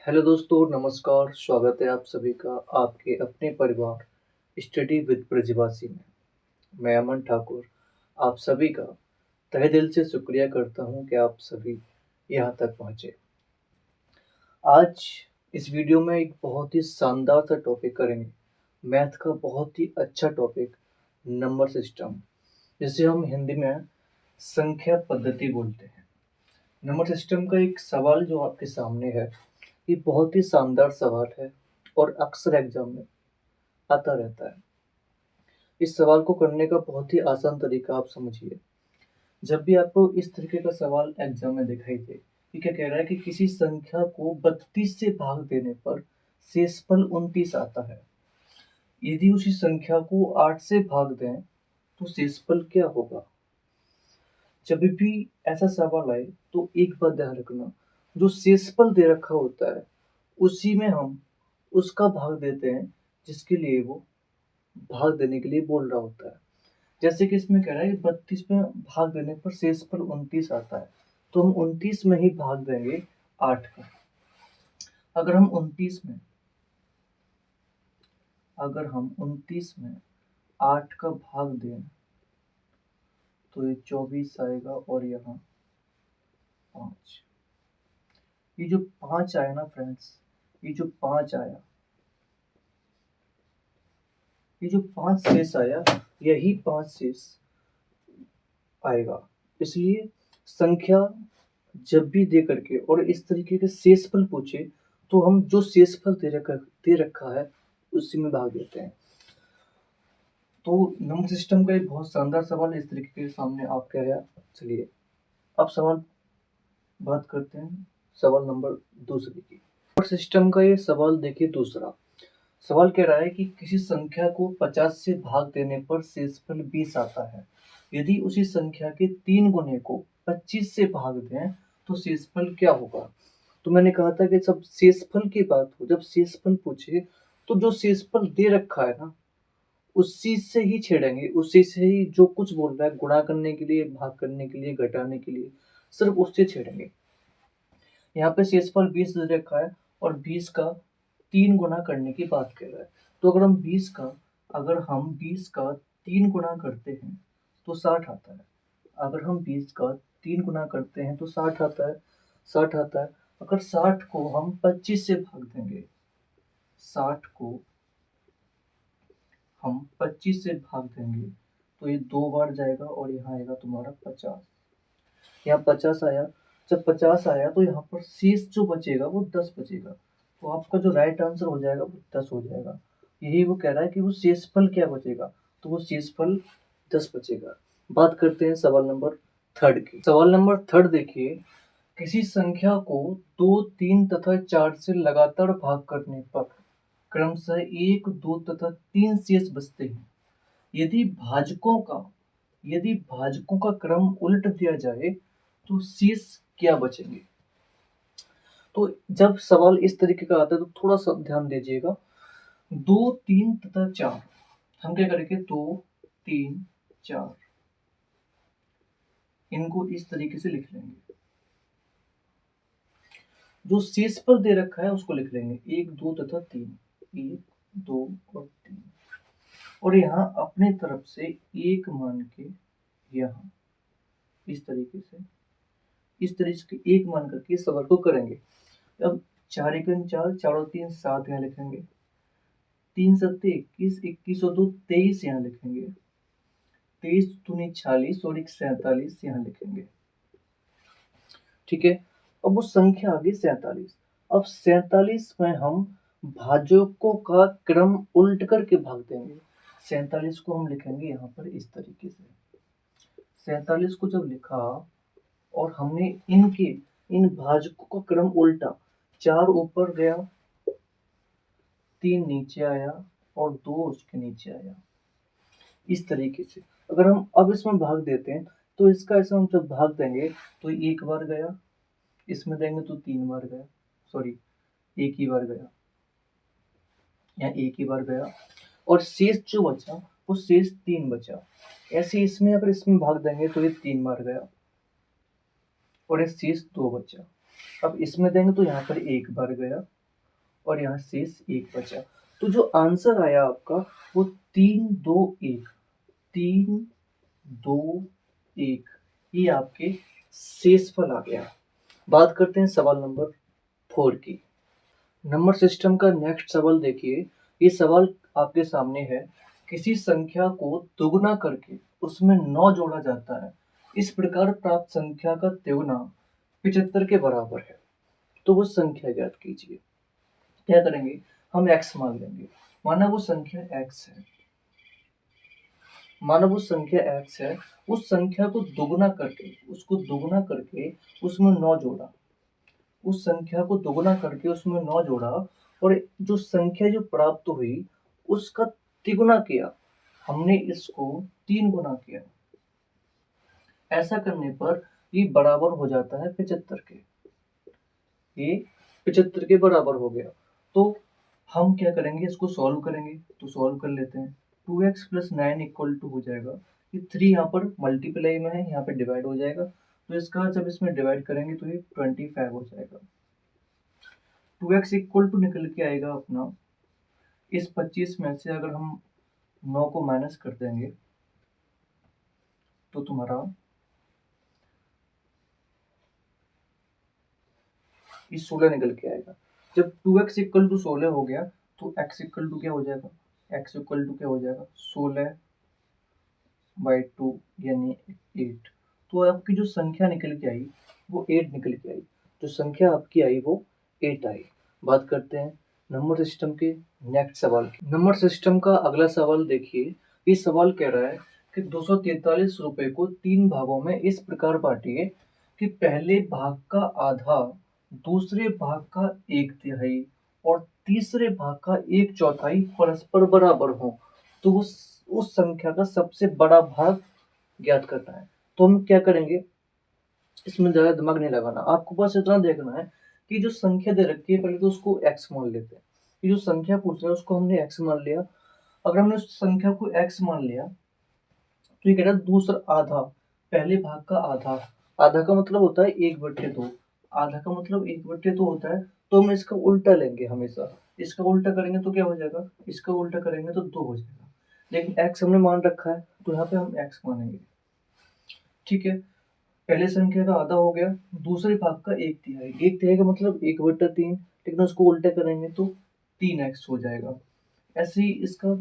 Hello दोस्तों, नमस्कार। स्वागत है आप सभी का आपके अपने परिवार स्टडी विद ब्रजवासी में। मैं अमन ठाकुर आप सभी का तहे दिल से शुक्रिया करता हूं कि आप सभी यहां तक पहुंचे। आज इस वीडियो में एक बहुत ही शानदार सा टॉपिक करेंगे। मैथ का बहुत ही अच्छा टॉपिक, नंबर सिस्टम, जिसे हम हिंदी में संख्या पद्धति बोलते हैं। नंबर सिस्टम का एक सवाल जो आपके सामने है, ये बहुत ही शानदार सवाल है और अक्सर एग्जाम में आता रहता है। इस सवाल को करने का बहुत ही आसान तरीका आप समझिए। जब भी आपको इस तरीके का सवाल एग्जाम में दिखाई दे, ये क्या कह रहा है कि किसी संख्या को 32 से भाग देने पर शेषफल 29 आता है। यदि उसी संख्या को 8 से भाग दें तो शेषफल क्या होगा। जब भी ऐसा सवाल आए तो एक बात ध्यान रखना, जो शेषफल दे रखा होता है उसी में हम उसका भाग देते हैं जिसके लिए वो भाग देने के लिए बोल रहा होता है। जैसे कि इसमें कह रहा है कि 32 में भाग देने पर शेषफल 29 आता है, तो हम 29 में ही भाग देंगे 8 का। अगर हम 29 में अगर हम 29 में 8 का भाग दें तो ये 24 आएगा और यहाँ 5। ये जो 5 आया ना फ्रेंड्स, ये जो 5 आया, ये जो 5 शेष आया, यही 5 शेष आएगा। इसलिए संख्या जब भी दे करके और इस तरीके के शेषफल पूछे तो हम जो शेषफल दे रखा है उसी में भाग देते हैं। तो नंबर सिस्टम का एक बहुत शानदार सवाल इस तरीके के सामने आपके आया। चलिए अब सवाल बात करते हैं, सवाल नंबर दूसरे की। नंबर सिस्टम का ये सवाल देखिए दूसरा सवाल कह रहा है कि किसी संख्या को 50 से भाग देने पर शेषफल 20 आता है। यदि उसी संख्या के 3 गुने को 25 से भाग दें तो शेषफल क्या होगा। तो मैंने कहा था कि जब शेषफल की बात हो, जब शेषफल पूछे तो जो शेषफल दे रखा है ना, उसी से ही छेड़ेंगे, उसी से ही जो कुछ बोल रहा है गुणा करने के लिए, भाग करने के लिए, घटाने के लिए, सिर्फ उससे छेड़ेंगे। यहाँ पे शेषफल 20 दे रखा है और 20 का 3 गुना करने की बात कर रहा है। तो अगर हम 20 का 3 गुना करते हैं तो 60 आता है। अगर हम 20 का 3 गुना करते हैं तो 60 आता है, 60 आता है। अगर 60 को हम 25 से भाग देंगे, 60 को हम 25 से भाग देंगे तो ये 2 बार जाएगा और यहाँ आएगा तुम्हारा 50। यहाँ 50 आया। जब 50 आया तो यहाँ पर शेष जो बचेगा वो 10 बचेगा। तो आपका जो राइट आंसर हो जाएगा वो 10 हो जाएगा। यही वो कह रहा है कि वो शेषफल क्या बचेगा, तो वो शेषफल 10 बचेगा। बात करते हैं सवाल नंबर थर्ड की। सवाल नंबर थर्ड देखिए, किसी संख्या को 2, 3 तथा 4 से लगातार भाग करने पर क्रमशः 1, 2 तथा 3 शेष बचते हैं। यदि भाजकों का क्रम उल्ट दिया जाए तो शेष क्या बचेंगे। तो जब सवाल इस तरीके का आता है तो थोड़ा सा ध्यान दीजिएगा। 2, 3 तथा 4 हम क्या करेंगे, 2, 3, 4 इनको इस तरीके से लिख लेंगे। जो शेषफल दे रखा है उसको लिख लेंगे 1, 2 तथा 3, 1, 2 और 3। और यहाँ अपने तरफ से 1 मान के यहाँ इस तरीके से एक मान करके इस सवाल को करेंगे। अब 4 एकम 4, 4 और 3 7 यहाँ लिखेंगे, 3 सत्ते 21, 21 और 2 23 यहाँ लिखेंगे, 23 दूनी 46 और 1 47 यहाँ लिखेंगे। ठीक है। अब वो संख्या आ गई 47। अब 47 में हम भाजकों का क्रम उल्ट करके भाग देंगे। 47 को हम लिखेंगे यहाँ पर इस तरीके से। 47 को जब लिखा और हमने इन भाजकों का क्रम उल्टा, 4 ऊपर गया, 3 नीचे आया और 2 उसके नीचे आया, इस तरीके से। अगर हम अब इसमें भाग देते हैं तो इसका ऐसा हम जब भाग देंगे तो 1 बार गया, इसमें देंगे तो 3 बार गया, सॉरी 1 ही बार गया, यहाँ 1 ही बार गया और शेष जो बचा वो शेष 3 बचा। ऐसे इसमें अगर इसमें भाग देंगे तो ये 3 बार गया और ये शेष 2 बचा। अब इसमें देंगे तो यहाँ पर 1 बार गया और यहाँ शेष 1 बचा। तो जो आंसर आया आपका वो 3, 2, 1, 3, 2, 1, ये आपके शेषफल आ गया। बात करते हैं सवाल नंबर 4 की। नंबर सिस्टम का नेक्स्ट सवाल देखिए। ये सवाल आपके सामने है। किसी संख्या को दुगुना करके उसमें 9 जोड़ा जाता है। इस प्रकार प्राप्त संख्या का तिगुना 75 के बराबर है। तो वो संख्या ज्ञात कीजिए। क्या करेंगे, हम x मान लेंगे। माना वो संख्या x है, माना वो संख्या x है, उस संख्या को दुगुना करके, उसको दुगुना करके उसमें 9 जोड़ा, उस संख्या को दुगुना करके उसमें 9 जोड़ा और जो संख्या जो प्राप्त हुई उसका तिगुना किया, हमने इसको 3 गुना किया। ऐसा करने पर ये बराबर हो जाता है 75 के। ये 75 के बराबर हो गया। तो हम क्या करेंगे, इसको सॉल्व करेंगे। तो सॉल्व कर लेते हैं। 2x प्लस 9 इक्वल टू हो जाएगा, ये 3 यहाँ पर मल्टीप्लाई में है, यहाँ पे डिवाइड हो जाएगा। तो इसका जब इसमें डिवाइड करेंगे तो ये 25 हो जाएगा। 2x इक्वल टू निकल के आएगा अपना, इस 25 में से अगर हम 9 को माइनस कर देंगे तो तुम्हारा ये 16 निकल के आएगा। जब 2x इक्वल टू 16 हो गया तो x इक्वल टू क्या हो जाएगा, x इक्वल टू क्या हो जाएगा 16/2 यानी 8। तो आपकी जो संख्या निकल के आई वो 8 निकल के आई। जो संख्या आपकी आई वो 8 आई। बात करते हैं नंबर सिस्टम के नेक्स्ट सवाल की। नंबर सिस्टम का अगला सवाल देखिए। ये सवाल कह रहा है कि 243 रुपए को 3 भागों में इस प्रकार बांटिए कि पहले भाग का आधा, दूसरे भाग का 1/3 और तीसरे भाग का 1/4 परस्पर बराबर हो। तो उस संख्या का सबसे बड़ा भाग ज्ञात करना है। तो हम क्या करेंगे, इसमें ज़्यादा दिमाग नहीं लगाना, आपको बस इतना देखना है कि जो संख्या दे रखी है पहले तो उसको x मान लेते हैं। ये जो संख्या पूछ रहा है उसको हमने x मान लिया। अगर हमने उस संख्या को x मान लिया तो ये कह रहा है दूसरा आधा, पहले भाग का आधा। आधा का मतलब होता है 1/2, आधा का मतलब 1/2 होता है। तो हम इसका उल्टा लेंगे हमेशा। इसका उल्टा करेंगे तो क्या हो जाएगा, इसका उल्टा करेंगे तो 2 हो जाएगा। लेकिन x हमने मान रखा है तो यहाँ पे हम x मानेंगे। ठीक है, पहले संख्या का आधा हो गया, दूसरे भाग का 1/3, 1/3 का मतलब 1/3, लेकिन उसको उल्टा करेंगे तो 3x हो जाएगा। ऐसे ही इसका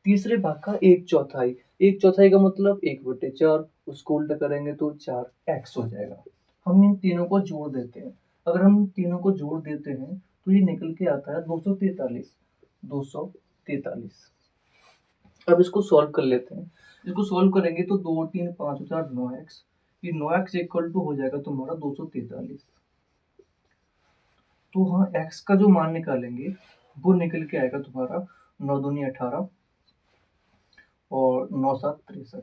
तीसरे भाग का 1/4, 1/4 का मतलब 1/4, उसको उल्टा करेंगे तो 4x हो जाएगा। हम इन तीनों को जोड़ देते हैं। अगर हम तीनों को जोड़ देते हैं तो ये निकल के आता है 243, 243। अब इसको सॉल्व कर लेते हैं। इसको सॉल्व करेंगे तो 2, 3, 5, 4, 9x, ये 9x इक्वल टू हो जाएगा तुम्हारा 243। तो हाँ, x का जो मान निकालेंगे वो निकल के आएगा तुम्हारा 9 दूनी 18 और 9 7 63।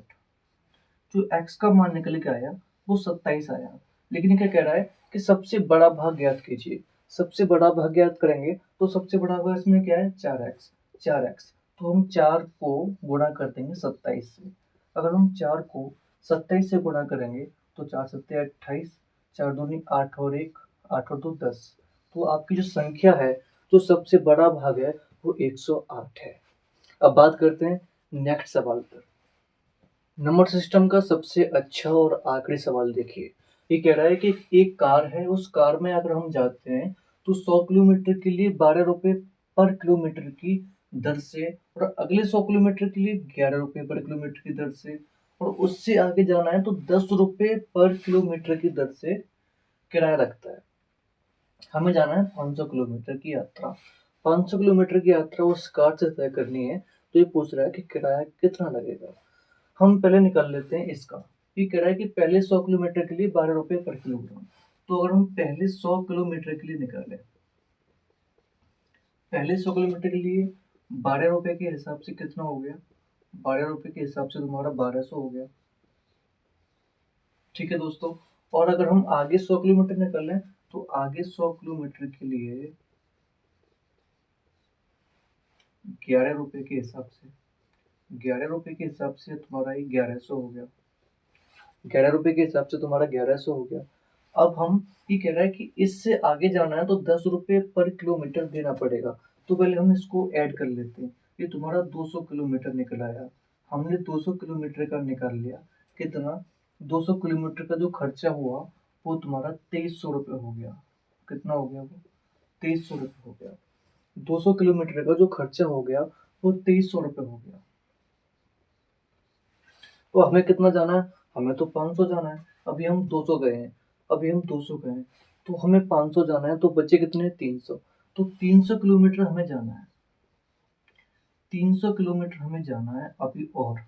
जो x का मान निकल के आया वो 27 आया। लेकिन क्या कह रहा है कि सबसे बड़ा भाग ज्ञात कीजिए। सबसे बड़ा भाग ज्ञात करेंगे तो सबसे बड़ा भाग इसमें क्या है 4x, 4x। तो हम 4 को गुणा कर देंगे 27 से। अगर हम 4 को 27 से गुणा करेंगे तो 4 सत्ते 28, 4 दूनी 8 और 1, 8 और 2 10। तो आपकी जो संख्या है, जो सबसे बड़ा भाग है वो 108 है। अब बात करते हैं नेक्स्ट सवाल पर। नंबर सिस्टम का सबसे अच्छा और आखिरी सवाल देखिए। ये कह रहा है कि एक कार है, उस कार में अगर हम जाते हैं तो 100 किलोमीटर के लिए 12 रुपये पर किलोमीटर की दर से, और अगले 100 किलोमीटर के लिए 11 रुपये पर किलोमीटर की दर से, और उससे आगे जाना है तो 10 रुपये पर किलोमीटर की दर से किराया लगता है। हमें जाना है 500 किलोमीटर की यात्रा। 500 किलोमीटर की यात्रा उस कार से तय करनी है। तो ये पूछ रहा है कि किराया कितना लगेगा। हम पहले निकाल लेते हैं इसका। ये कह रहा है कि पहले 100 किलोमीटर के लिए 12 रुपये पर किलोग्राम। तो अगर हम पहले 100 किलोमीटर के लिए निकालें, पहले 100 किलोमीटर के लिए 12 रुपये के हिसाब से कितना हो गया, 12 रुपये के हिसाब से तुम्हारा 1200 हो गया। ठीक है दोस्तों, और अगर हम आगे 100 किलोमीटर निकालें तो आगे 100 किलोमीटर के लिए 11 रुपये के हिसाब से, 11 रुपये के हिसाब से तुम्हारा ये 1100 हो गया। 11 रुपये के हिसाब से तुम्हारा 1100 हो गया। अब हम ये कह रहा है कि इससे आगे जाना है तो 10 रुपये पर किलोमीटर देना पड़ेगा। तो पहले हम इसको ऐड कर लेते हैं। ये तुम्हारा 200 किलोमीटर निकल आया। हमने 200 किलोमीटर का निकाल लिया। कितना? 200 किलोमीटर का जो खर्चा हुआ वो तुम्हारा 2300 रुपये हो गया। कितना हो गया वो? 2300 रुपये हो गया। 200 किलोमीटर का जो खर्चा हो गया वो 2300 रुपये हो गया। तो हमें कितना जाना है? हमें तो 500 जाना है। अभी हम 200 गए हैं। अभी हम 200 गए हैं। तो हमें 500 जाना है, तो बचे कितने? 300। तो 300 किलोमीटर हमें जाना है। 300 किलोमीटर हमें जाना है अभी और।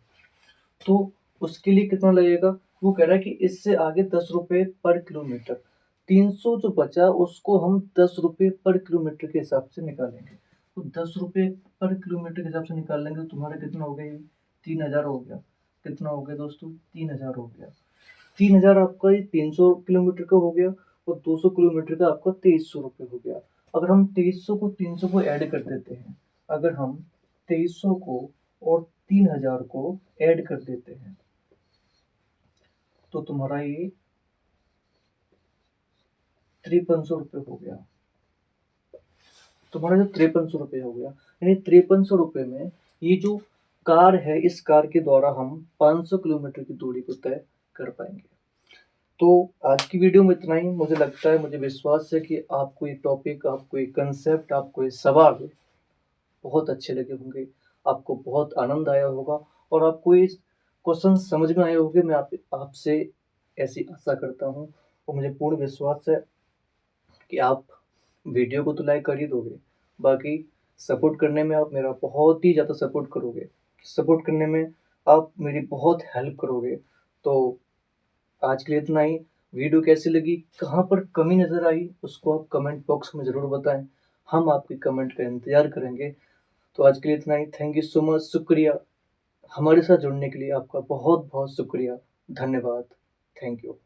तो उसके लिए कितना लगेगा? वो कह रहा है कि इससे आगे 10 रुपये पर किलोमीटर। 300 जो बचा उसको हम 10 रुपये पर किलोमीटर के हिसाब से निकालेंगे। तो 10 रुपये पर किलोमीटर के हिसाब से निकाल लेंगे तो तुम्हारा कितना हो गया ये? 3000 हो गया। कितना हो गया दोस्तों? 3000 हो गया। 3000 आपका ये 300 किलोमीटर का हो गया और 200 किलोमीटर का आपका 2300 रुपये हो गया। अगर हम 2300 को 300 को ऐड कर देते हैं, अगर हम 2300 को और 3000 को ऐड कर देते हैं तो तुम्हारा ये 5300 रुपये हो गया। तुम्हारा जो 5300 रुपये हो गया, यानी 5300 रुपये में ये जो कार है, इस कार के द्वारा हम 500 किलोमीटर की दूरी को तय कर पाएंगे। तो आज की वीडियो में इतना ही। मुझे लगता है, मुझे विश्वास है कि आपको ये टॉपिक, आपको ये कंसेप्ट, आपको ये सवाल बहुत अच्छे लगे होंगे। आपको बहुत आनंद आया होगा और आपको ये क्वेश्चन समझ में आए होंगे। मैं आपसे ऐसी आशा करता हूँ और मुझे पूर्ण विश्वास है कि आप वीडियो को तो लाइक कर ही दोगे, बाकी सपोर्ट करने में आप मेरा बहुत ही ज़्यादा सपोर्ट करोगे। सपोर्ट करने में आप मेरी बहुत हेल्प करोगे। तो आज के लिए इतना ही। वीडियो कैसी लगी, कहाँ पर कमी नज़र आई, उसको आप कमेंट बॉक्स में ज़रूर बताएं। हम आपके कमेंट का इंतज़ार करेंगे। तो आज के लिए इतना ही। Thank you so much. शुक्रिया। हमारे साथ जुड़ने के लिए आपका बहुत बहुत शुक्रिया। धन्यवाद। Thank you.